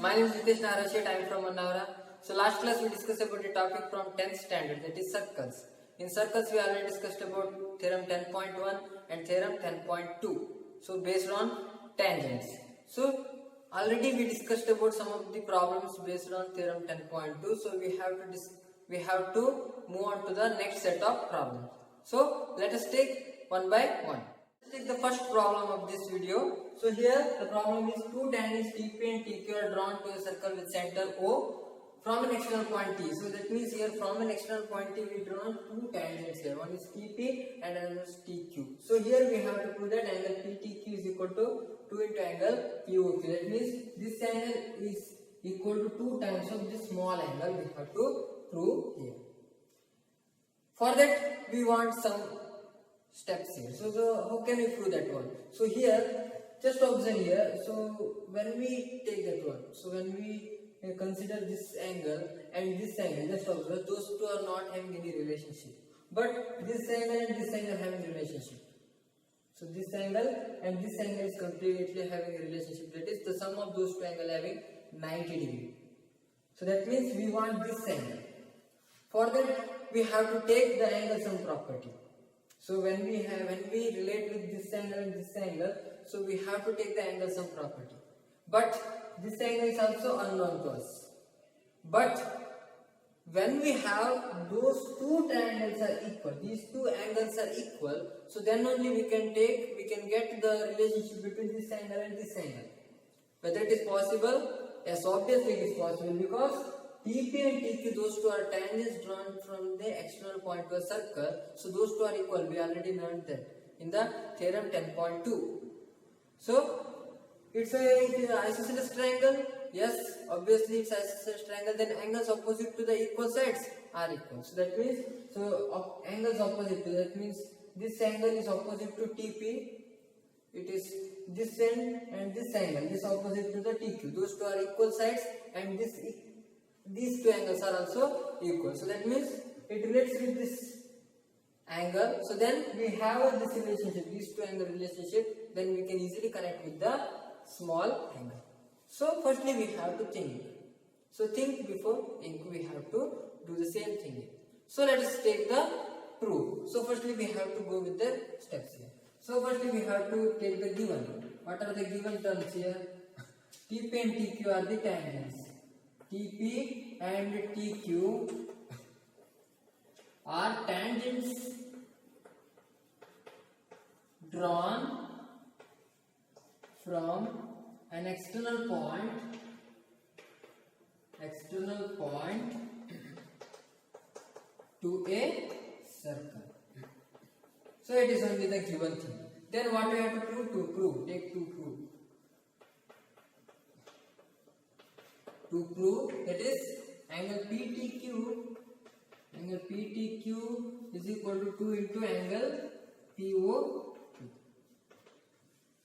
My name is Ritesh Narashit. I am from Manavara. So last class we discussed about the topic from 10th standard, that is circles. In circles we already discussed about theorem 10.1 and theorem 10.2. So based on tangents. So already we discussed about some of the problems based on theorem 10.2. So we have to move on to the next set of problems. So let us take one by one. Let's take the first problem of this video. So here the problem is two tangents TP and TQ are drawn to a circle with center O from an external point T. So that means here from an external point T we draw two tangents here. One is TP and another is TQ. So here we have to prove that angle PTQ is equal to 2 into angle POQ. That means this angle is equal to 2 times of this small angle we have to prove here. For that we want some steps here. So how can we prove that one? So here just observe here. So when we take that one, so when we consider this angle and this angle, just observe those two are not having any relationship, but this angle and this angle having relationship. So this angle and this angle is completely having a relationship, that is the sum of those two angles having 90 degree. So that means we want this angle. For that we have to take the angle sum property. So when we relate with this angle and this angle, so we have to take the angle sum property. But this angle is also unknown to us. But when we have those two triangles are equal, these two angles are equal, so then only we can get the relationship between this angle and this angle. Whether it is possible? Yes, obviously it is possible, because TP and TQ, those two are tangents drawn from the external point to a circle. So those two are equal. We already learned that in the theorem 10.2. So it's an isosceles triangle. Yes, obviously it's isosceles triangle. Then angles opposite to the equal sides are equal. So that means, angles opposite to, that means this angle is opposite to TP. It is this end and this angle. This opposite to the TQ. Those two are equal sides, and these two angles are also equal. So that means it relates with this angle. So then we have this relationship, these two angle relationship. Then we can easily connect with the small angle. So firstly we have to think. So think before ink. We have to do the same thing. So let us take the proof. So firstly we have to go with the steps here. So firstly we have to take the given. What are the given terms here? TP and TQ are the tangents. TP and TQ are tangents drawn from an external point to a circle. So it is only the given thing. Then what we have to prove? To prove. Take to prove. To prove, that is angle PTQ is equal to 2 into angle POQ.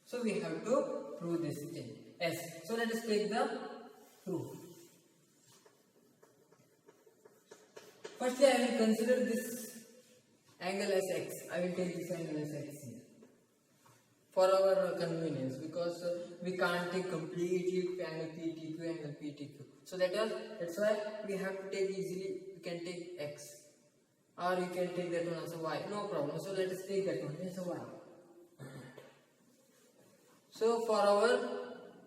So we have to prove this thing. Yes. So let us take the proof. Firstly I will consider this angle as x. I will take this angle as x here for our convenience, because we can't take completely angle PTQ. So that's why we have to take easily. We can take x, or you can take that one as a y. No problem. So let us take that one as a y. So for our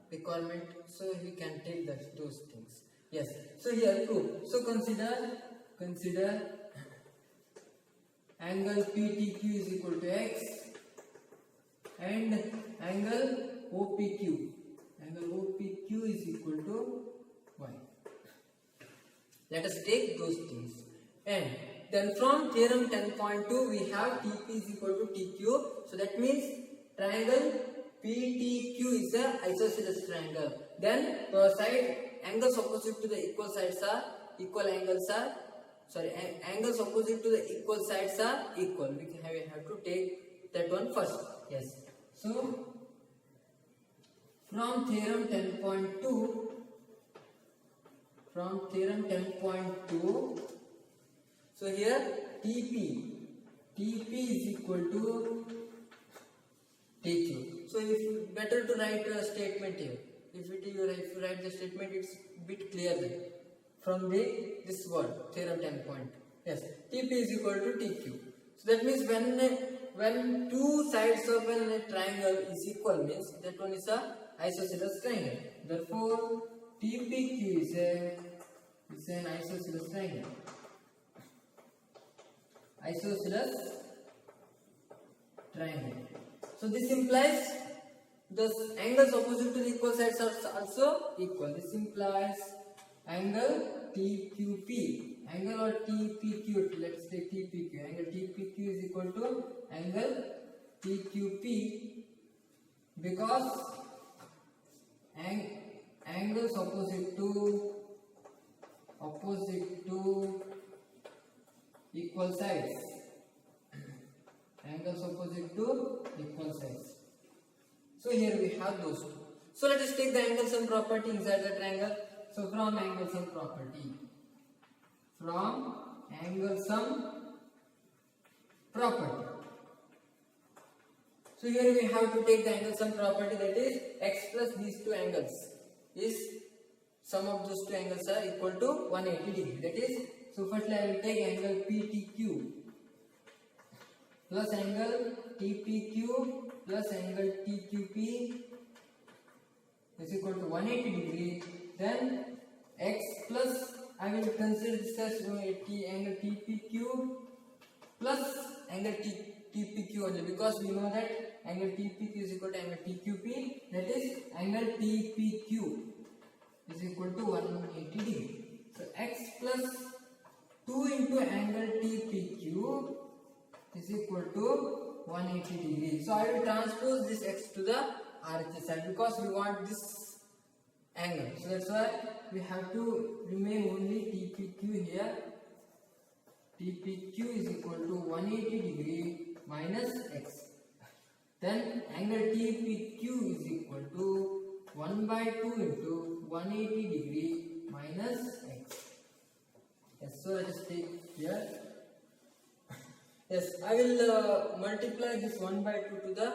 requirement, so we can take those things. Yes. So here proof. So consider angle PTQ is equal to x and angle OPQ. Angle OPQ is equal to y. Let us take those things. And then from theorem 10.2 we have TP is equal to TQ. So that means triangle PTQ is a isosceles triangle. Then the side angles opposite to the equal sides are angles opposite to the equal sides are equal. We have to take that one first. Yes. So from theorem 10.2, so here TP is equal to TQ. So if better to write a statement here. if you write the statement, it's bit clear then. From this word theorem 10 point. Yes, TP is equal to TQ. So that means when two sides of a triangle is equal, means that one is a isosceles triangle. Therefore, TPQ is an isosceles triangle. Isosceles triangle. So this implies the angles opposite to the equal sides are also equal. This implies angle TQP. Angle or TPQ, let's say TPQ. Angle TPQ is equal to angle TQP because angles opposite to equal sides. Angles opposite to equal sides. So here we have those two. So let us take the angle sum property inside the triangle. So from angle sum property. From angle sum property. So here we have to take the angle sum property, that is x plus these two angles is sum of those two angles are equal to 180 degree. That is, so firstly I will take angle PTQ plus angle TPQ plus angle TQP is equal to 180 degree. Then x plus, I will consider this as angle TPQ plus angle TPQ only, because we know that angle TPQ is equal to angle TQP, that is angle TPQ is equal to 180 degree. So x plus 2 into angle TPQ is equal to 180 degree. So I will transpose this x to the RHS side because we want this angle. So that's why we have to remain only TPQ here. TPQ is equal to 180 degree minus x. Then angle TPQ is equal to 1 by 2 into 180 degree minus x. Yes, so let us take here. Yes, I will multiply this 1 by 2 to the,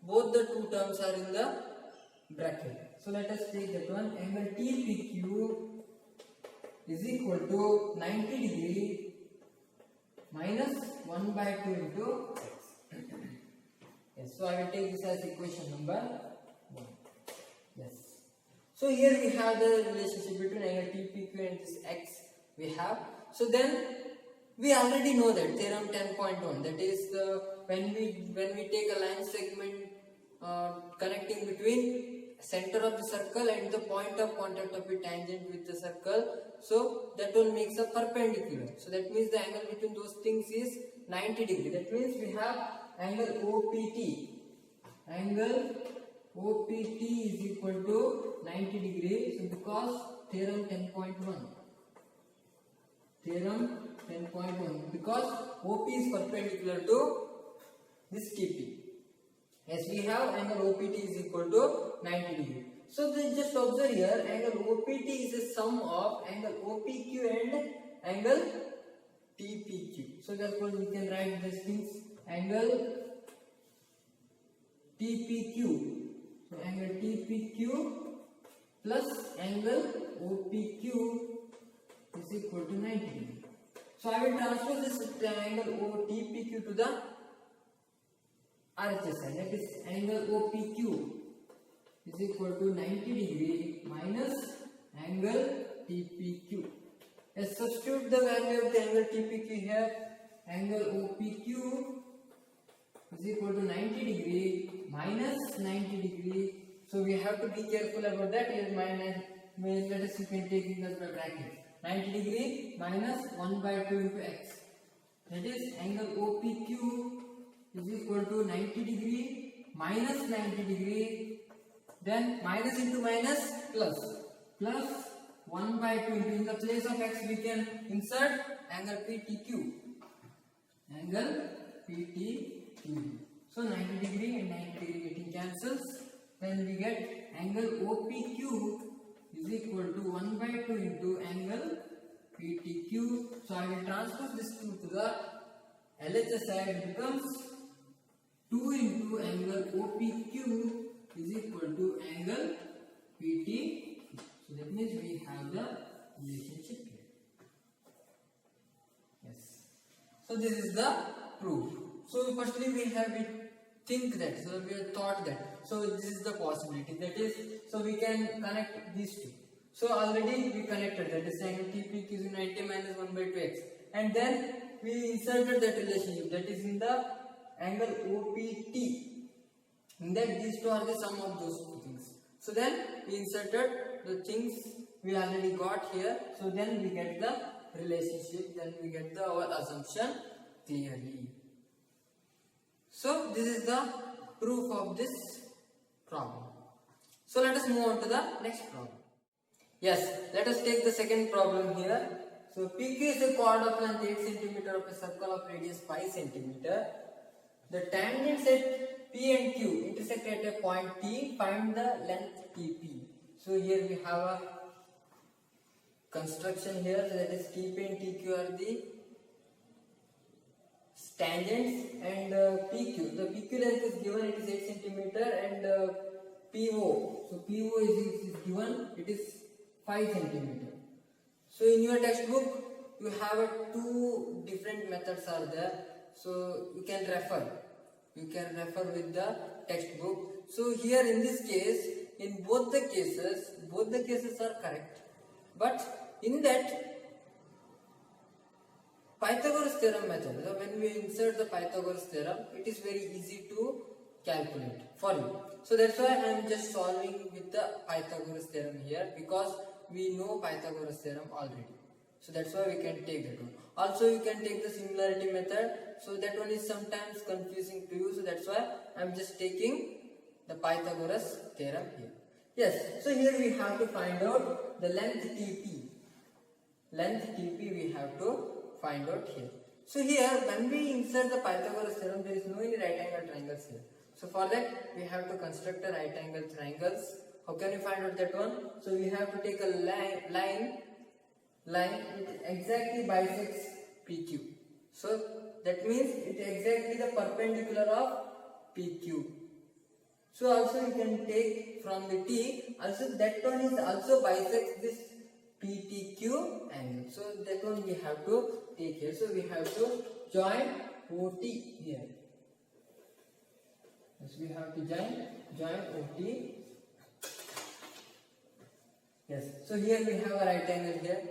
both the two terms are in the bracket. So let us take that one. Angle TPQ is equal to 90 degree minus 1 by 2 into x. Yes, so I will take this as equation number 1. Yes. So here we have the relationship between angle TPQ and this x we have. So then we already know that theorem 10.1, that is when we take a line segment connecting between center of the circle and the point of contact of the tangent with the circle, so that one makes a perpendicular. So that means the angle between those things is 90 degree. That means we have angle OPT. Angle OPT is equal to 90 degree. So because theorem 10.1. Theorem 10.1, because OP is perpendicular to this TP. As we have angle OPT is equal to 90 degree. So just observe here, angle OPT is a sum of angle OPQ and angle TPQ. So therefore we can write these things, angle TPQ. So angle TPQ plus angle OPQ is equal to 90 degree. So I will transfer this angle TPQ to the RHS side, that is angle OPQ is equal to 90 degree minus angle TPQ. Let's substitute the value of the angle TPQ here. Angle OPQ is equal to 90 degree minus 90 degree. So we have to be careful about that. Here let us you can take it as a bracket. 90 degree minus 1 by 2 into x. That is angle OPQ is equal to 90 degree minus 90 degree. Then minus into minus plus. Plus 1 by 2 into, in the place of x we can insert angle PTQ. Angle PTQ. So 90 degree and 90 degree getting cancels. Then we get angle OPQ is equal to 1 by 2 into angle PTQ. So I will transpose this 2 to the LHS side. It becomes 2 into angle OPQ is equal to angle PT. So that means we have the relationship here. Yes. So this is the proof. So firstly we have it think that, so we have thought that, so this is the possibility, that is, so we can connect these two. So already we connected, that is angle TPQ is 90 minus 1 by 2x, and then we inserted that relationship, that is in the angle OPT, in that these two are the sum of those two things. So then we inserted the things we already got here, so then we get the relationship, then we get our assumption clearly. So this is the proof of this problem. So let us move on to the next problem. Yes, let us take the second problem here. So PQ is a chord of length 8 cm of a circle of radius 5 cm. The tangents at P and Q intersect at a point T. Find the length TP. So here we have a construction here, so that is TP and TQ are the tangents, and PQ, the PQ length is given, it is 8 cm, and PO, so PO is given, it is 5 cm. So in your textbook you have two different methods are there, so you can refer with the textbook. So here in this case, in both the cases are correct, but in that Pythagoras theorem method, so when we insert the Pythagoras theorem, it is very easy to calculate for you. So that's why I am just solving with the Pythagoras theorem here, because we know Pythagoras theorem already. So that's why we can take that one. Also you can take the similarity method, so that one is sometimes confusing to you, so that's why I am just taking the Pythagoras theorem here. Yes, so here we have to find out the length TP. Length TP we have to find out here. So here when we insert the Pythagoras theorem, there is no any right angle triangles here. So for that we have to construct a right angle triangles. How can we find out that one? So we have to take a line it exactly bisects PQ. So that means it exactly the perpendicular of PQ. So also you can take from the T, also that one is also bisects this PTQ angle. So that one we have to take here. So we have to join OT here. Yes, we have to join OT. Yes. So here we have a right angle here.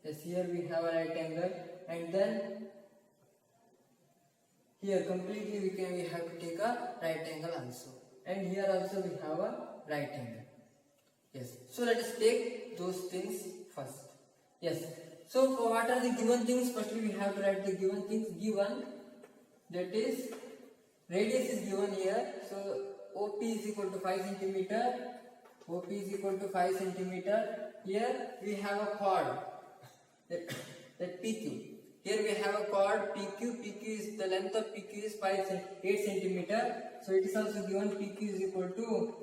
Yes, here we have a right angle, and then here completely we have to take a right angle also, and here also we have a right angle. Yes. So let us take those things first. Yes. So for what are the given things? Firstly we have to write the given things. Given, that is radius is given here. So OP is equal to 5 cm. OP is equal to 5 cm. Here we have a chord that PQ. Here we have a chord PQ. PQ is the length of PQ is 8 cm. So it is also given PQ is equal to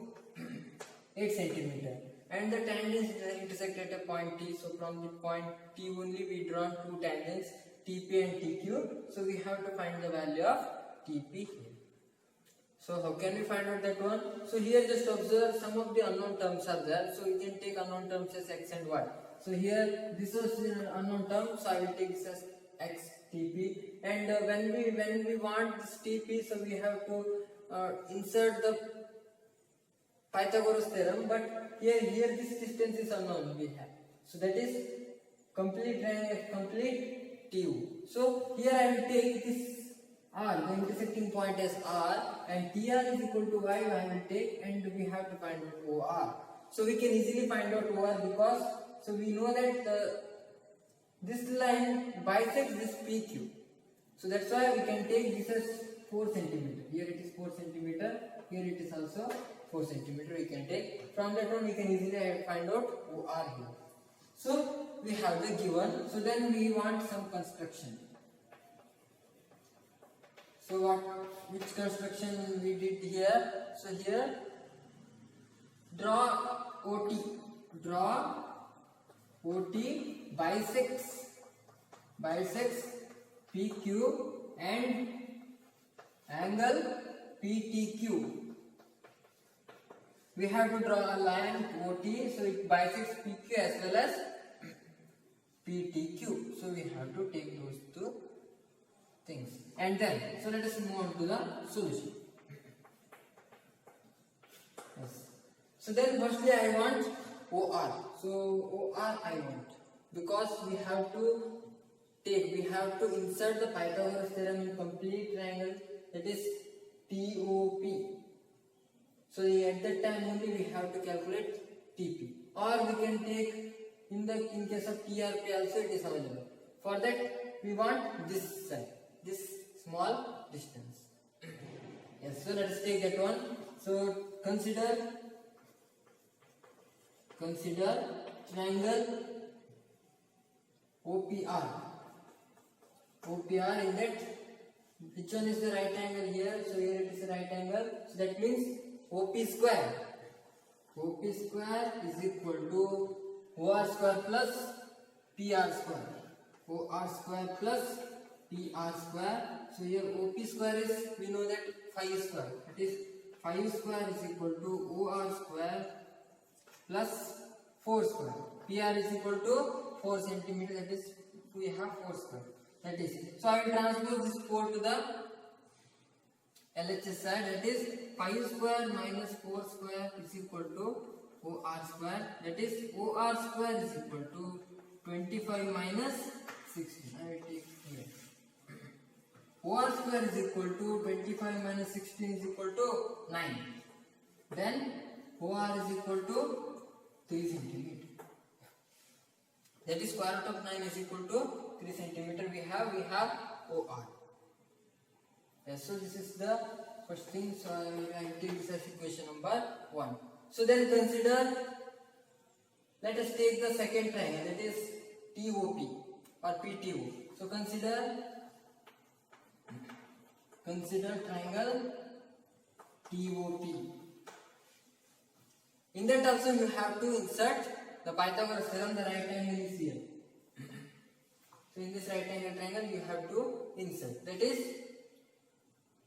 8 cm. And the tangents intersect at a point T. So from the point T only we draw two tangents, TP and TQ. So we have to find the value of TP here. So how can we find out that one? So here just observe some of the unknown terms are there. So you can take unknown terms as x and y. So here this is an unknown term, so I will take this as x TP. And when we want this TP, so we have to insert the Pythagoras theorem, but here this distance is unknown we have. So that is complete TU. So here I will take this R, the intersecting point as R, and TR is equal to Y I will take, and we have to find out OR. So we can easily find out OR because so we know that this line bisects this PQ. So that's why we can take this as 4 cm. Here it is 4 cm. Here it is also 4 cm. We can take from that one. We can easily find out OR here. So we have the given. So then we want some construction. So which construction we did here? So here draw OT. Draw OT bisects PQ and angle PTQ we have to draw a line OT, so it bisects PQ as well as PTQ. So we have to take those two things. And then, so let us move on to the solution. Yes. So then firstly I want OR. So OR I want, because we have to insert the Pythagoras theorem in complete triangle, that is TOP. So at that time only we have to calculate TP, or we can take in case of TRP also it is available. For that we want this side, this small distance. Yes, so let us take that one. So consider triangle OPR. OPR in that, which one is the right angle here? So here it is a right angle. So that means OP square. OP square is equal to OR square plus PR square. OR square plus PR square. So here OP square is, we know that 5 square. That is 5 square is equal to OR square plus 4 square. PR is equal to 4 centimeter. That is, we have 4 square. That is, so I will transpose this 4 to the LHS side. That is 5 square minus 4 square is equal to OR square. That is, OR square is equal to 25 minus 16. I will take here. OR square is equal to 25 minus 16 is equal to 9. Then OR is equal to 3 centimeter. That is, square root of 9 is equal to 3 centimeter. We have OR. Yes, so this is the first thing. So I will take this as equation number 1. So then consider, let us take the second triangle, that is TOP or PTO. So consider triangle TOP. In that also you have to insert the Pythagoras theorem. The right angle is here. So in this right angle triangle you have to insert. That is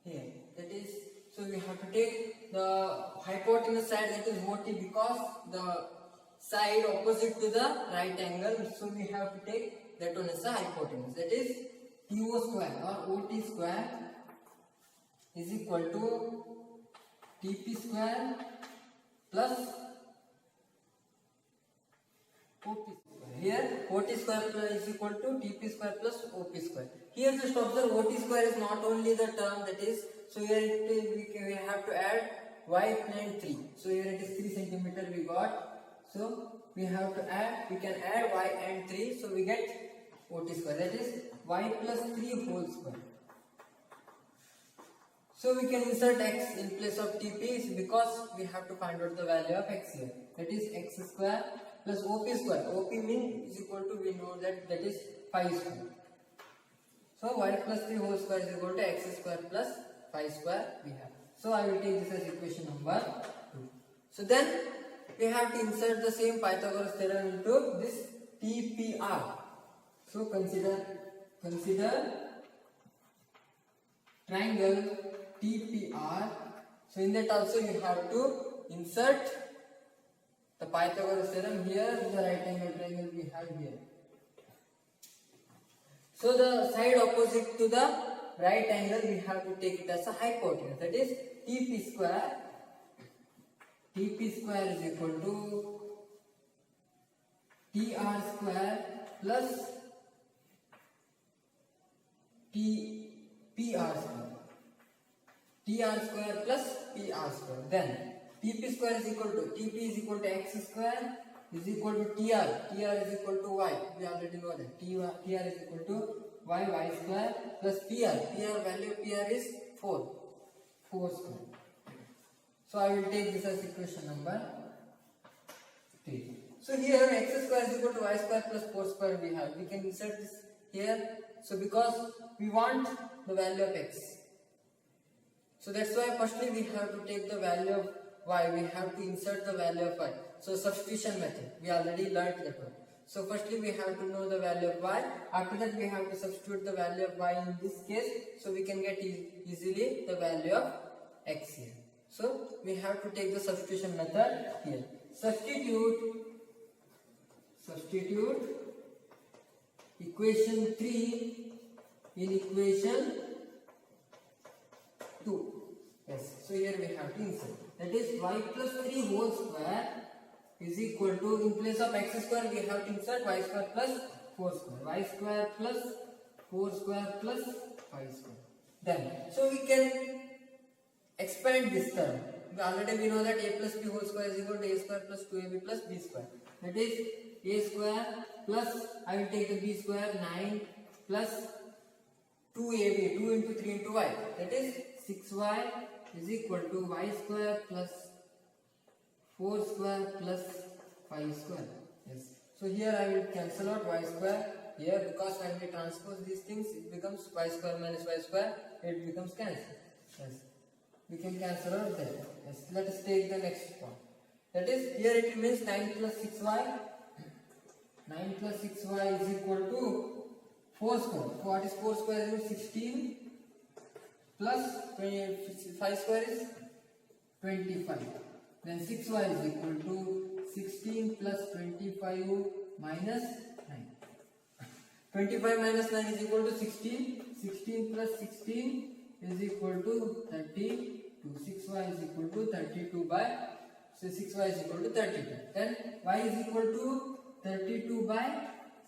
here. That is, so we have to take the hypotenuse side, that is OT, because the side opposite to the right angle. So we have to take that one as the hypotenuse. That is TO square or OT square is equal to TP square plus OP square. Here OT square is equal to TP square plus OP square. Here just observe, OT square is not only the term, that is, so here we have to add y and 3. So here it is 3 centimeter we got. So we have to add, we can add y and 3. So we get OT square, that is y plus 3 whole square. So we can insert x in place of TP, because we have to find out the value of x here. That is x square plus OP square. OP mean is equal to, we know that is 5 square. So y plus 3 whole square is equal to x square plus 5 square we have. So I will take this as equation number 2. So then we have to insert the same Pythagoras theorem into this TPR. So consider triangle TPR. So in that also you have to insert the Pythagoras theorem. Here the right angle triangle we have here. So the side opposite to the right angle we have to take it as a hypotenuse. That is TP square. TP square is equal to TR square plus PR square. TR square plus PR square. Then TP square is equal to, TP is equal to x square is equal to TR. TR is equal to y. We already know that. TR is equal to y square plus PR. Value of PR is 4 square. So I will take this as equation number 3. So here x square is equal to y square plus 4 square we have. We can insert this here. So because we want the value of x. So that's why firstly we have to take the value of y. We have to insert the value of y. So substitution method. We already learned that one. So firstly we have to know the value of y. After that we have to substitute the value of y in this case. So we can get easily the value of x here. So we have to take the substitution method here. Substitute equation 3 in equation 2. Yes, so here we have to insert. That is y plus 3 whole square is equal to, in place of x square we have to insert y square plus 4 square. Y square plus 4 square plus 5 square. Then, so we can expand this term. Already we know that a plus b whole square is equal to a square plus 2ab plus b square. That is a square plus, I will take the b square, 9 plus 2ab, 2 into 3 into y. That is 6y is equal to y square plus 4 square plus 5 square. Yes. So here I will cancel out y square here, because when we transpose these things it becomes y square minus y square, it becomes cancelled. Yes. We can cancel out that. Yes. Let us take the next one. That is, here it remains 9 plus 6y. 9 plus 6y is equal to 4 square. What is 4 square? Is 16 plus 5 square is 25. Then 6y is equal to 16 plus 25 minus 9. 25 minus 9 is equal to 16. 16 plus 16 is equal to 32. 6y is equal to 32 by, so 6y is equal to 32. Then y is equal to 32 by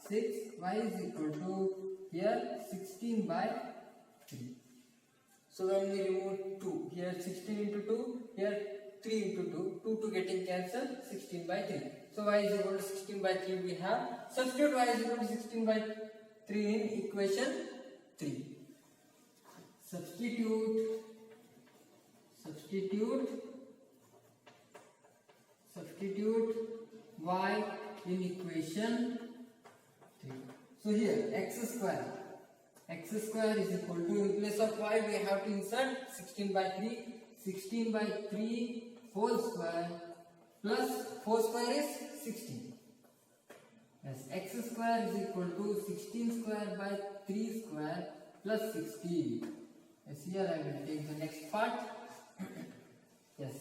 6. Y is equal to here 16 by 3. So when we remove 2, here 16 into 2, here 3 into 2, 2 getting cancelled, 16 by 3. So y is equal to 16 by 3 we have. Substitute y is equal to 16 by 3 in equation 3. Substitute y in equation 3. So here x square is equal to, in place of y we have to insert 16 by 3. 16 by 3 whole square plus 4 square is 16. Yes, x square is equal to 16 square by 3 square plus 16. Yes, here I will take the next part. Yes,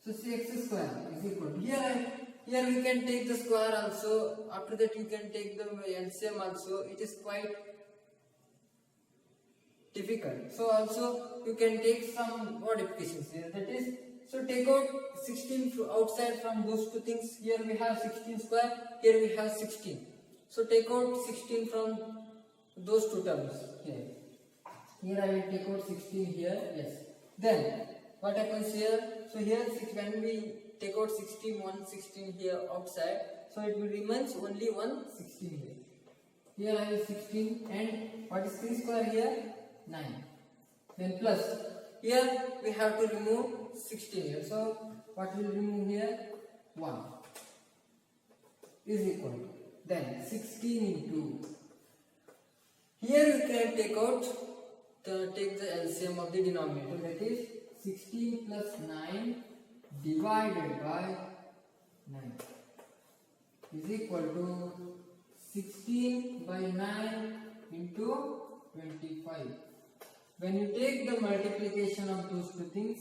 so see, x square is equal to, here we can take the square also. After that you can take the LCM also. It is quite difficult. So also you can take some modifications here. That is, so take out 16 outside from those two things. Here we have 16 square, here we have 16. So take out 16 from those two terms here. Here I will take out 16 here. Yes. Then what happens here? So here when we take out 16, 116 here outside, so it will remains only 116 here. Here I have 16, and what is 3 square here? 9. Then plus, here we have to remove 16 here. So what will remove here? 1 is equal to, then 16 into, here you can take the LCM of the denominator, that is 16 plus 9 divided by 9 is equal to 16 by 9 into 25. When you take the multiplication of those two things,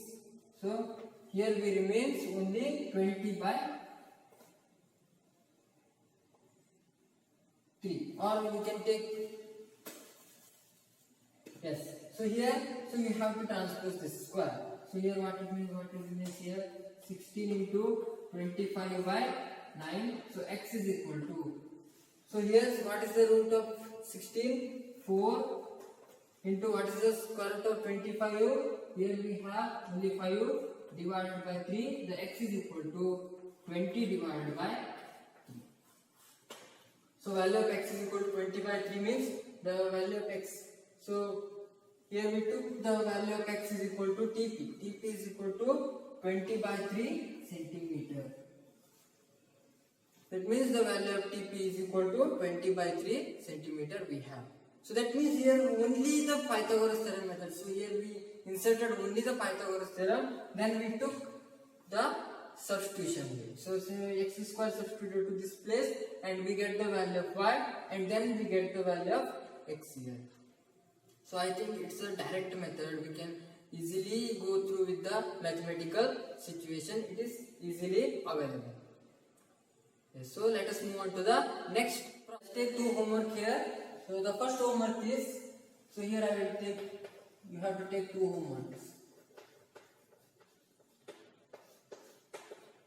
so here we remains only 20 by 3, or we can take, yes, so here, so you have to transpose this square. So here what it means, what is means here, 16 into 25 by 9, so x is equal to, so here what is the root of 16? 4 into what is the square root of 25? Here we have only 5 divided by 3, the x is equal to 20 divided by 3. So value of x is equal to 20 by 3 means the value of x. So here we took the value of x is equal to Tp. Tp is equal to 20 by 3 centimeter. That means the value of Tp is equal to 20 by 3 centimeter we have. So that means here only the Pythagoras theorem method. So here we inserted only the Pythagoras theorem. Then we took the substitution here. So x square substituted to this place, and we get the value of y, and then we get the value of x here. So I think it's a direct method. We can easily go through with the mathematical situation. It is easily available. Yes, so let us move on to the next. Let's take two homework here. So the first homework is, so here I will take, you have to take two homeworks.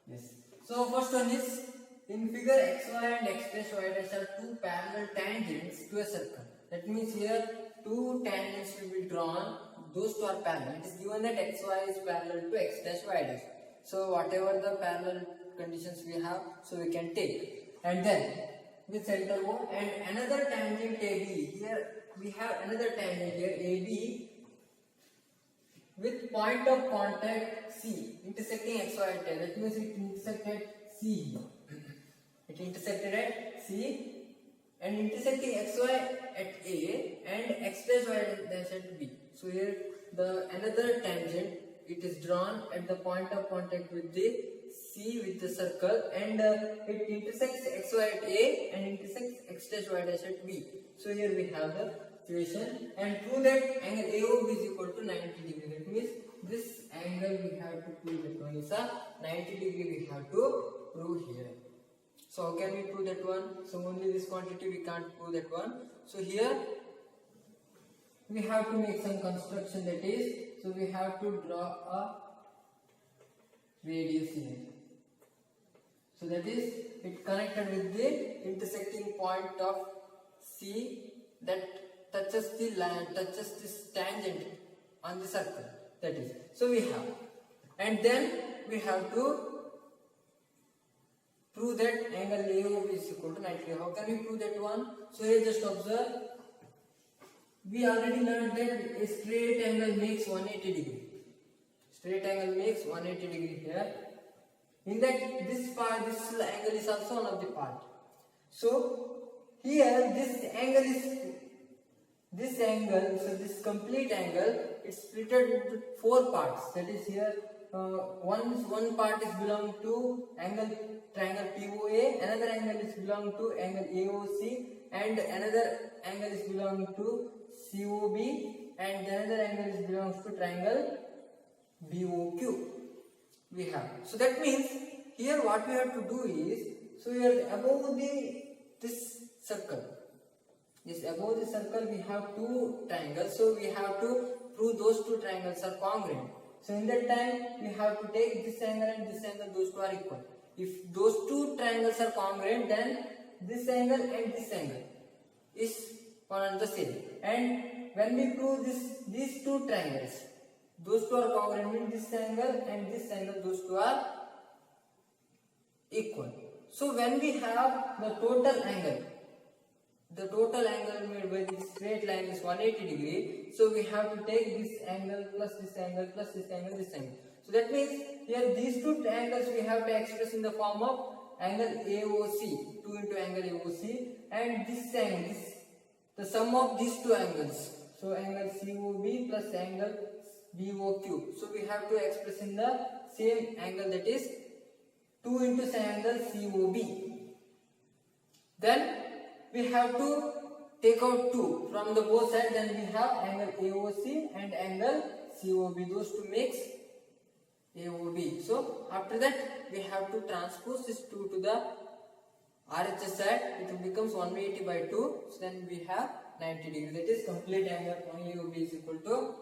Yes. So first one is, in figure xy and x dash y dash are two parallel tangents to a circle. That means here two tangents will be drawn. Those two are parallel. It is given that xy is parallel to x dash y dash. So whatever the parallel conditions we have, so we can take. And then with center O and another tangent AB. Here we have another tangent here AB with point of contact C intersecting xy at A. That means it intersected C. It intersected at C and intersecting xy at A and x dash y dash at B. So here the another tangent, it is drawn at the point of contact with the C with the circle, and it intersects xy at A and intersects x dash y dash at B. So here we have the situation, and prove that angle AOB is equal to 90 degree. That means this angle we have to prove that one is a 90 degree we have to prove here. So how can we prove that one? So only this quantity we can't prove that one. So here we have to make some construction, that is, so we have to draw a radius here. So that is, it connected with the intersecting point of C that touches the line, touches this tangent on the circle. That is, so we have, and then we have to prove that angle AOB is equal to 90 degree. How can we prove that one? So here just observe, we already learned that a straight angle makes 180 degree. Straight angle makes 180 degree here. In that this part, this angle is also one of the part. So here this angle, so this complete angle is split into four parts. That is here one part is belong to triangle POA, another angle is belong to angle AOC, and another angle is belong to COB, and another angle is belongs to triangle BOQ. We have. So that means here what we have to do is, so here above this circle, above the circle we have two triangles. So we have to prove those two triangles are congruent. So in that time we have to take this angle and this angle, those two are equal. If those two triangles are congruent, then this angle and this angle is one and the same. And when we prove these two triangles, those two are congruent, means this angle and this angle, those two are equal. So when we have the total angle made by this straight line is 180 degree. So we have to take this angle plus this angle plus this angle, this angle. So that means here these two angles we have to express in the form of angle AOC, 2 into angle AOC, and this angle, the sum of these two angles. So angle COB plus angle BOQ. So we have to express in the same angle, that is 2 into angle COB. Then we have to take out 2 from the both sides. Then we have angle AOC and angle COB. Those two makes AOB. So after that we have to transpose this 2 to the RHS side. It becomes 180 by 2. So then we have 90 degree. That is complete angle AOB is equal to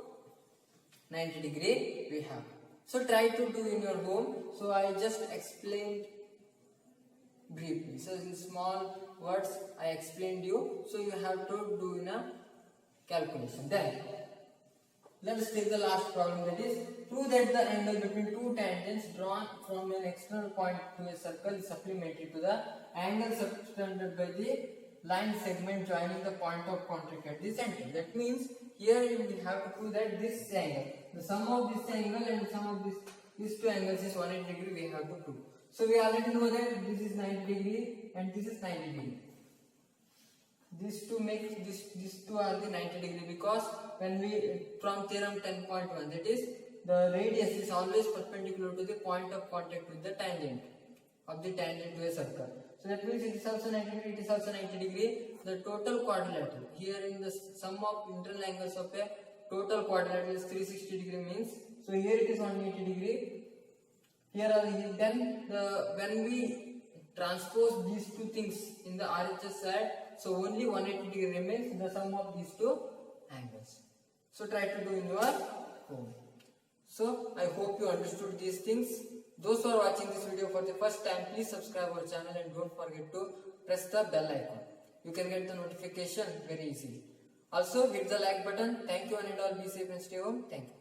90 degree we have. So try to do in your home. So I just explained briefly. So in small words I explained you. So you have to do in a calculation. Then let us take the last problem, that is, prove that the angle between two tangents drawn from an external point to a circle is supplementary to the angle subtended by the line segment joining the point of contact at the center. That means here we have to prove that this angle, the sum of this angle and the sum of these two angles is 180 degree we have to prove. So we already know that this is 90 degree and this is 90 degree. These two are the 90 degree, because when we from theorem 10.1, that is, the radius is always perpendicular to the point of contact with the tangent of the tangent to a circle. So that means it is also 90 degree, it is also 90 degree. The total quadrilateral here in the sum of internal angles of a total quadrilateral is 360 degree means, so here it is 180 degree. Here are then when we transpose these two things in the RHS side, so only 180 degree remains, the sum of these two angles. So try to do in your home. So I hope you understood these things. Those who are watching this video for the first time, please subscribe our channel and don't forget to press the bell icon. You can get the notification very easily. Also hit the like button. Thank you and all. Be safe and stay home. Thank you.